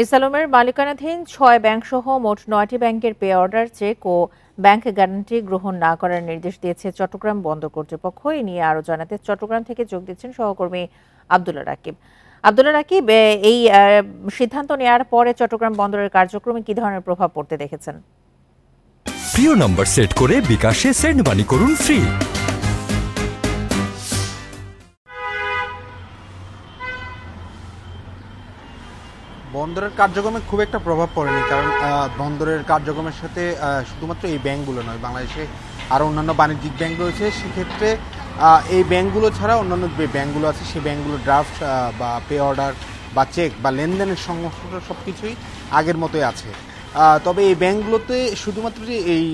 ইসলামের মালিকানাধীন ৬ ব্যাংকসহ মোট ৯টি ব্যাংকের পে অর্ডার, চেক ও ব্যাংক গ্যারান্টি গ্রহণ না করার নির্দেশ দিয়েছে চট্টগ্রাম বন্দর কর্তৃপক্ষ। এ নিয়ে আরও জানাতে চট্টগ্রাম থেকে যোগ দিচ্ছেন সহকর্মী আব্দুল্লাহ রাকিব। আব্দুল্লাহ রাকিব, এই সিদ্ধান্ত নেওয়ার পরে চট্টগ্রাম বন্দরের কার্যক্রমে কি ধরনের প্রভাব পড়তে দেখেছেন? প্রিয় নম্বর সেট করে বিকাশে সেন্ড মানি করুন ফ্রি। বন্দরের কার্যক্রমে খুব একটা প্রভাব পড়েনি, কারণ বন্দরের কার্যক্রমের সাথে শুধুমাত্র এই ব্যাংকগুলো নয়, বাংলাদেশে আরও অন্যান্য বাণিজ্যিক ব্যাংক রয়েছে। সেক্ষেত্রে এই ব্যাংকগুলো ছাড়া অন্যান্য যে ব্যাংকগুলো আছে সেই ব্যাংকগুলো ড্রাফট বা পে অর্ডার বা চেক বা লেনদেনের সমস্ত সব কিছুই আগের মতোই আছে। তবে এই ব্যাংকগুলোতে শুধুমাত্র যে এই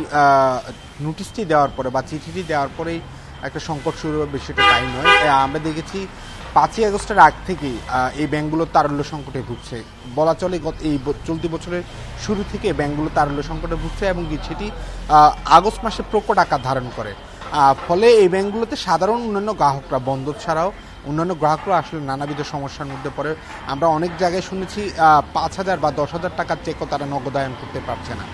নোটিশটি দেওয়ার পরে বা চিঠিটি দেওয়ার পরেই একটা সংকট শুরু হবে সেটা তাই নয়। আমরা দেখেছি ৫ই আগস্টের আগ থেকেই এই ব্যাংকগুলো তারল্য সংকটে ভুগছে। বলা চলে এই চলতি বছরের শুরু থেকে ব্যাংকগুলো তারল্য সংকটে ভুগছে এবং সেটি আগস্ট মাসে প্রকট আকার ধারণ করে। ফলে এই ব্যাংকগুলোতে সাধারণ অন্যান্য গ্রাহকরা, বন্দর ছাড়াও অন্যান্য গ্রাহকরা আসলে নানাবিধ সমস্যার মধ্যে পড়ে। আমরা অনেক জায়গায় শুনেছি ৫,০০০ বা ১০,০০০ টাকার চেকও তারা নগদায়ন করতে পারছে না।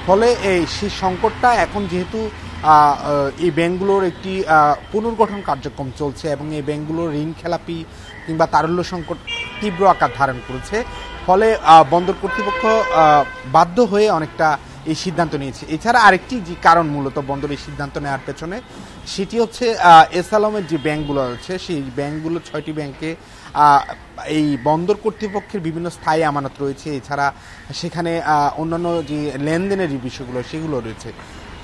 ফলে সেই সংকটটা এখন যেহেতু এই ব্যাংকগুলোর একটি পুনর্গঠন কার্যক্রম চলছে এবং এই ব্যাংকগুলোর ঋণ খেলাপি কিংবা তারল্য সংকট তীব্র আকার ধারণ করেছে, ফলে বন্দর কর্তৃপক্ষ বাধ্য হয়ে অনেকটা এই সিদ্ধান্ত নিয়েছে। এছাড়া আরেকটি যে কারণ মূলত বন্দর এই সিদ্ধান্ত নেওয়ার পেছনে, সেটি হচ্ছে এসআলমের যে ব্যাংকগুলো আছে সেই ব্যাংকগুলো ৬টি ব্যাংকে এই বন্দর কর্তৃপক্ষের বিভিন্ন স্থায়ী আমানত রয়েছে। এছাড়া সেখানে অন্যান্য যে লেনদেনের যে বিষয়গুলো সেগুলো রয়েছে।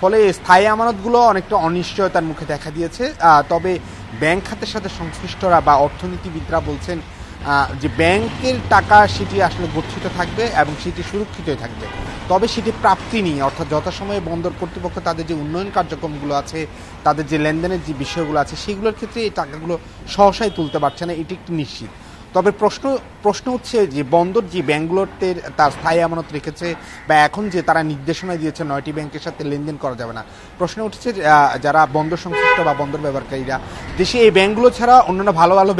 ফলে স্থায়ী আমানতগুলো অনেকটা অনিশ্চয়তার মুখে দেখা দিয়েছে। তবে ব্যাংক খাতের সাথে সংশ্লিষ্টরা বা অর্থনীতিবিদরা বলছেন যে ব্যাংকের টাকা সেটি আসলে গচ্ছিত থাকবে এবং সেটি সুরক্ষিতই থাকবে। তবে সেটি প্রাপ্তি নিয়ে, অর্থাৎ যথাসময়ে বন্দর কর্তৃপক্ষ তাদের যে উন্নয়ন কার্যক্রমগুলো আছে, তাদের যে লেনদেনের যে বিষয়গুলো আছে সেগুলোর ক্ষেত্রে এই টাকাগুলো সহসাই তুলতে পারছে না, এটি একটি নিশ্চিত। তবে প্রশ্ন হচ্ছে যে বন্দর যে ব্যাংকগুলোতে তার স্থায়ী আমানত রেখেছে বা এখন যে তারা নির্দেশনা দিয়েছে ৯টি ব্যাংকের সাথে লেনদেন করা যাবে না, প্রশ্ন উঠছে যারা বন্দর সংশ্লিষ্ট বা বন্দর ব্যবহারকারীরা, দেশে এই ব্যাংকগুলো ছাড়া অন্যান্য ভালো ভালো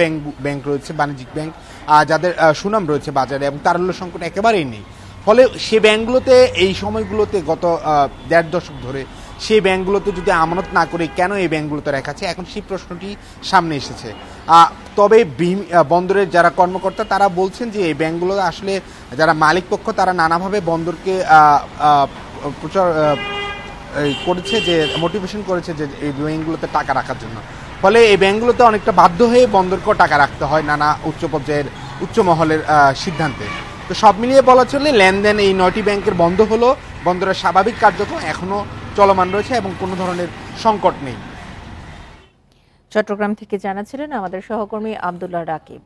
ব্যাংক রয়েছে, বাণিজ্যিক ব্যাংক যাদের সুনাম রয়েছে বাজারে এবং তারল্য সংকট একেবারেই নেই। ফলে সে ব্যাংকগুলোতে এই সময়গুলোতে গত ১.৫ দশক ধরে সেই ব্যাংকগুলোতে যদি আমানত না করে কেন এই ব্যাংকগুলোতে রাখা আছে, এখন সেই প্রশ্নটি সামনে এসেছে। তবে বন্দরের যারা কর্মকর্তা তারা বলছেন যে এই ব্যাংকগুলো আসলে যারা মালিক পক্ষ তারা নানাভাবে বন্দরকে প্রচার করেছে, যে মোটিভেশন করেছে যে এই ব্যাংকগুলোতে টাকা রাখার জন্য। ফলে এই ব্যাংকগুলোতে অনেকটা বাধ্য হয়ে বন্দরকেও টাকা রাখতে হয় নানা উচ্চ পর্যায়ের উচ্চ মহলের সিদ্ধান্তে। তো সব মিলিয়ে বলা চলে লেনদেন এই ৯টি ব্যাংকের বন্ধ হলো, বন্দরের স্বাভাবিক কার্যক্রম এখনো চলমান রয়েছে এবং কোনো ধরনের সংকট নেই। চট্টগ্রাম থেকে জানাচ্ছিলেন আমাদের সহকর্মী আব্দুল্লাহ রাকিব।